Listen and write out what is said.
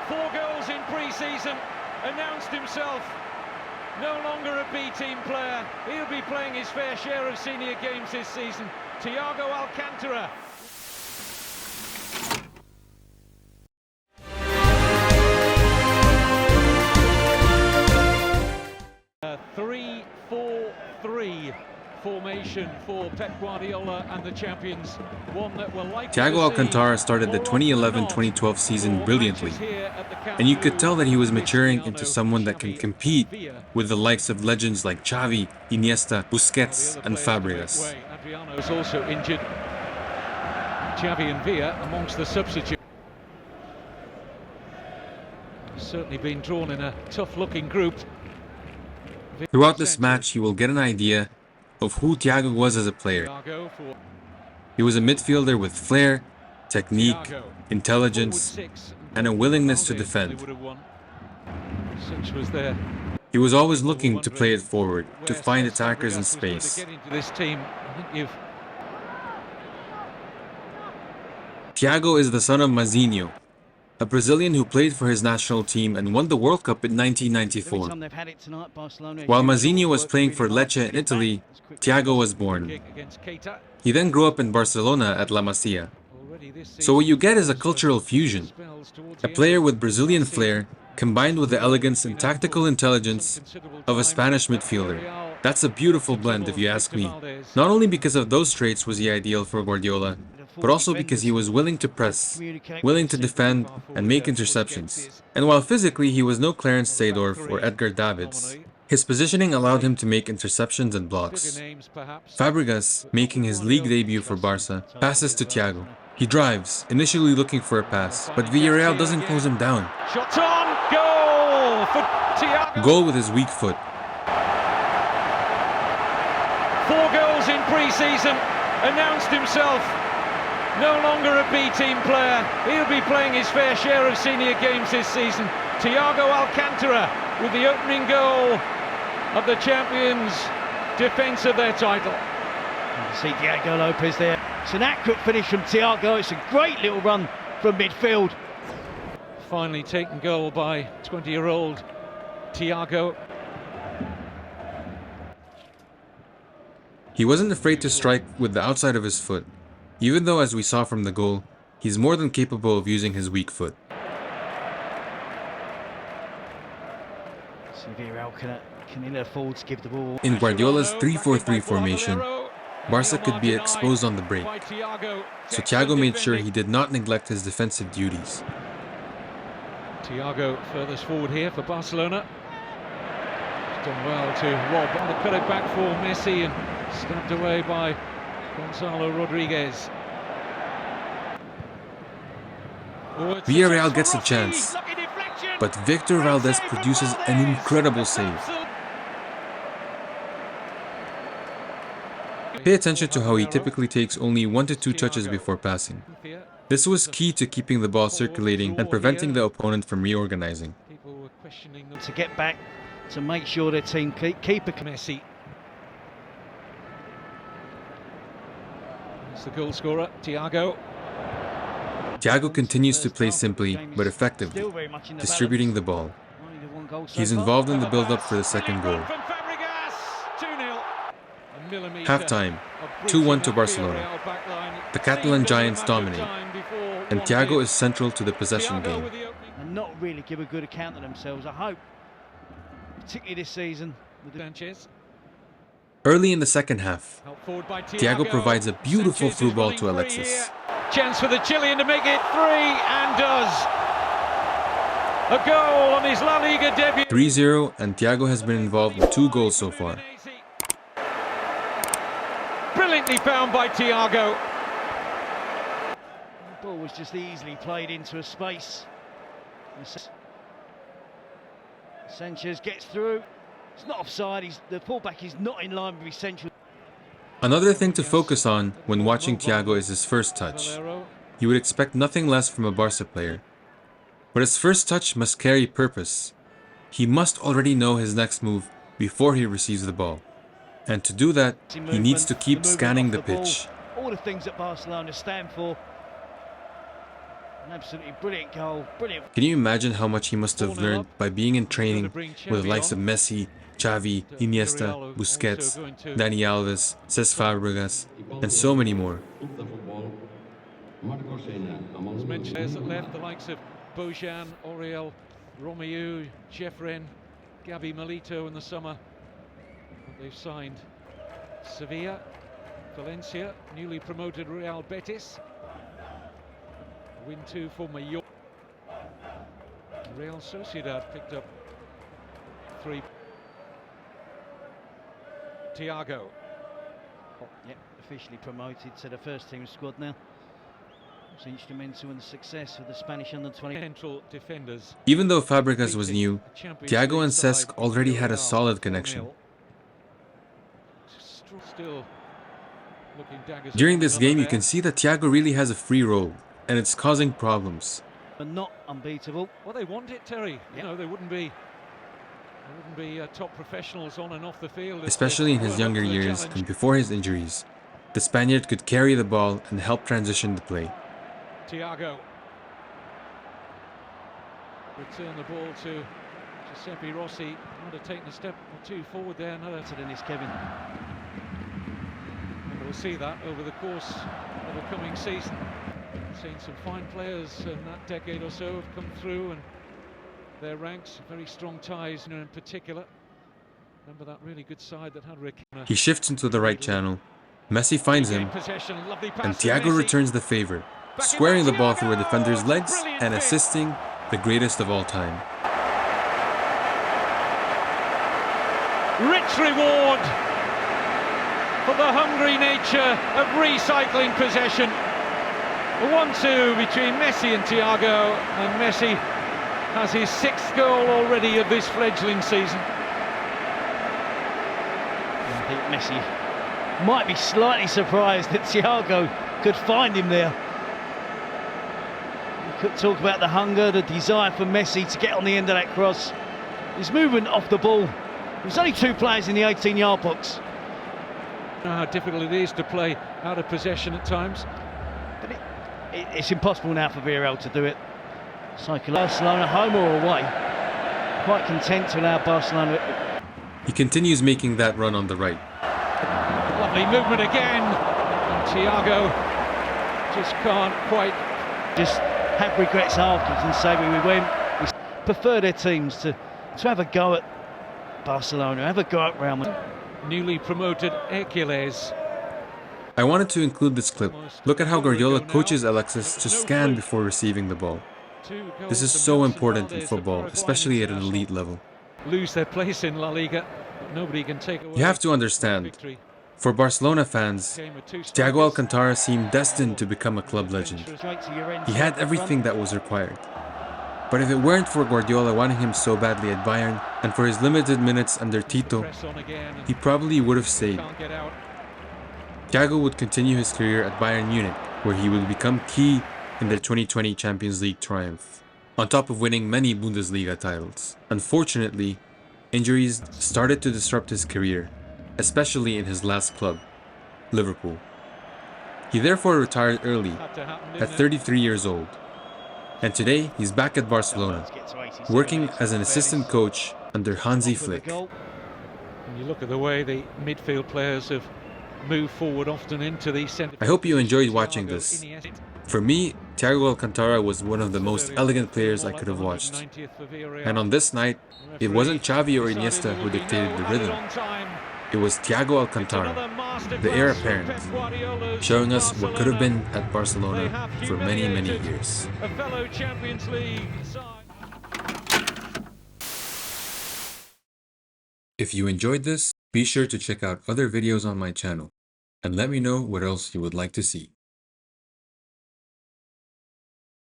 4 goals in pre-season, announced himself no longer a B-team player. He'll be playing his fair share of senior games this season. Thiago Alcantara. A 3-4-3 formation for Pep Guardiola and the champions. One that will likely Thiago Alcantara started the 2011-2012 season brilliantly, and you could tell that he was maturing into someone that can compete with the likes of legends like Xavi, Iniesta, Busquets, and Fabregas. Adriano's also injured. Xavi and Villa amongst the substitutes. Certainly been drawn in a tough-looking group. Throughout this match, you will get an idea of who Thiago was as a player. He was a midfielder with flair, technique, intelligence, and a willingness to defend. He was always looking to play it forward, to find attackers in space. Thiago is the son of Mazinho, a Brazilian who played for his national team and won the World Cup in 1994. While Mazinho was playing for Lecce in Italy, Thiago was born. He then grew up in Barcelona at La Masia. So what you get is a cultural fusion. A player with Brazilian flair combined with the elegance and tactical intelligence of a Spanish midfielder. That's a beautiful blend, if you ask me. Not only because of those traits was he ideal for Guardiola, but also because he was willing to press, willing to defend, and make interceptions. And while physically he was no Clarence Seedorf or Edgar Davids, his positioning allowed him to make interceptions and blocks. Fabregas, making his league debut for Barca, passes to Thiago. He drives, initially looking for a pass, but Villarreal doesn't close him down. Shot on, goal for Thiago. Goal with his weak foot. 4 goals in pre-season, announced himself no longer a B-team player. He'll be playing his fair share of senior games this season. Thiago Alcantara with the opening goal of the champions' defence of their title. You see Diego Lopez there. It's an accurate finish from Thiago. It's a great little run from midfield. Finally taken goal by 20-year-old Thiago. He wasn't afraid to strike with the outside of his foot, even though, as we saw from the goal, he's more than capable of using his weak foot. In Guardiola's 3-4-3 formation, Barca could be exposed on the break, so Thiago made sure he did not neglect his defensive duties. Thiago furthest forward here for Barcelona. He's done well to rob and cut it back for Messi and stabbed away by Gonzalo Rodriguez. Villarreal gets a chance, but Victor Valdez produces an incredible save. Pay attention to how he typically takes only 1 to 2 touches before passing. This was key to keeping the ball circulating and preventing the opponent from reorganizing. To get back, to make sure their team keep a Messi. It's the goal scorer, Thiago. Thiago continues to play simply but effectively, distributing the ball. He's involved in the build-up for the second goal. Halftime, 2-1 to Barcelona. The Catalan Giants dominate, and Thiago is central to the possession game. And not really give a good account of themselves, I hope, particularly this season. Early in the second half, Thiago provides a beautiful through ball to Alexis. Chance for the Chilean to make it 3, and does. A goal on his La Liga debut. 3-0, and Thiago has been involved in 2 goals so far. Brilliantly found by Thiago. The ball was just easily played into a space. Sanchez gets through. It's not offside. The fullback is not in line with his central. Another thing to focus on when watching Thiago is his first touch. You would expect nothing less from a Barca player. But his first touch must carry purpose. He must already know his next move before he receives the ball. And to do that, he needs to keep scanning the pitch. All the things that Barcelona stand for. An absolutely brilliant goal, brilliant. Can you imagine how much he must have 4-0 learned up. by being in training Gonna bring with the Xavi likes of on. Messi, Xavi, Iniesta, Villarreal Busquets, also going to Dani Alves, Cesc Fabregas, and so many more? As mentioned, there's at left the likes of Bojan, Oriel, Romeu, Jeffren, Gabi Milito in the summer. They've signed Sevilla, Valencia, newly promoted Real Betis. Win 2 for Mallorca. Real Sociedad picked up 3. Thiago. Yep, officially promoted to the first team squad now. Was instrumental in the success of the Spanish under-20 Central defenders. Even though Fabregas was Beating new, a Champions Thiago League and side, Cesc already had a Villarreal, solid 4-0. connection. Still looking daggers During at one this another game, you there. can see that Thiago really has a free role, and it's causing problems. but not unbeatable. Well, they want it, Terry. You Yep. know, they wouldn't be top professionals on and off the field. if Especially in they his weren't up younger to the years challenge. and before his injuries, the Spaniard could carry the ball and help transition the play. Thiago. Return the ball to Giuseppe Rossi. Might have taken a step or two forward there. Another. Than this, Kevin. And we'll see that over the course of the coming season. Seen some fine players in that decade or so have come through, and their ranks, very strong ties in particular. Remember that really good side that had Rick. He shifts into the right channel. Messi finds him, Possession, lovely pass and to Thiago Messi. returns the favor, Back in squaring the by ball through a defender's Thiago! legs Brilliant and fit. assisting the greatest of all time. Rich reward for the hungry nature of recycling possession. A 1-2 between Messi and Thiago, and Messi has his 6th goal already of this fledgling season. I think Messi might be slightly surprised that Thiago could find him there. You could talk about the hunger, the desire for Messi to get on the end of that cross. His movement off the ball. There's only 2 players in the 18-yard box. You know how difficult it is to play out of possession at times. But it's impossible now for Villarreal to do it. Barcelona, home or away, quite content to allow Barcelona. He continues making that run on the right. Lovely movement again. And Thiago just can't quite. Just have regrets afterwards and say we prefer their teams to have a go at Barcelona, have a go at Real Madrid. Newly promoted Hercules. I wanted to include this clip. Look at how Guardiola coaches Alexis to scan before receiving the ball. This is so important in football, especially at an elite level. Lose their place in La Liga, but nobody can take away. You have to understand, victory. for Barcelona fans, Game with 2 Thiago strikers. Alcantara seemed destined to become a club legend. Straight to your end. He had everything that was required. But if it weren't for Guardiola wanting him so badly at Bayern, and for his limited minutes under Tito, Press on again and he probably would have stayed. can't get out. Thiago would continue his career at Bayern Munich, where he would become key in their 2020 Champions League triumph, on top of winning many Bundesliga titles. Unfortunately, injuries started to disrupt his career, especially in his last club, Liverpool. He therefore retired early, Had to happen, at didn't it? 33 years old. And today, he's back at Barcelona, working as an assistant coach under Hansi Flick. And you look at the way the midfield players have moved forward often into the centre. I hope you enjoyed watching this. For me, Thiago Alcantara was one of the most elegant players I could have watched. And on this night, it wasn't Xavi or Iniesta who dictated the rhythm. It was Thiago Alcantara, the heir apparent, showing us what could have been at Barcelona for many, many years. A fellow Champions League side. If you enjoyed this, be sure to check out other videos on my channel, and let me know what else you would like to see.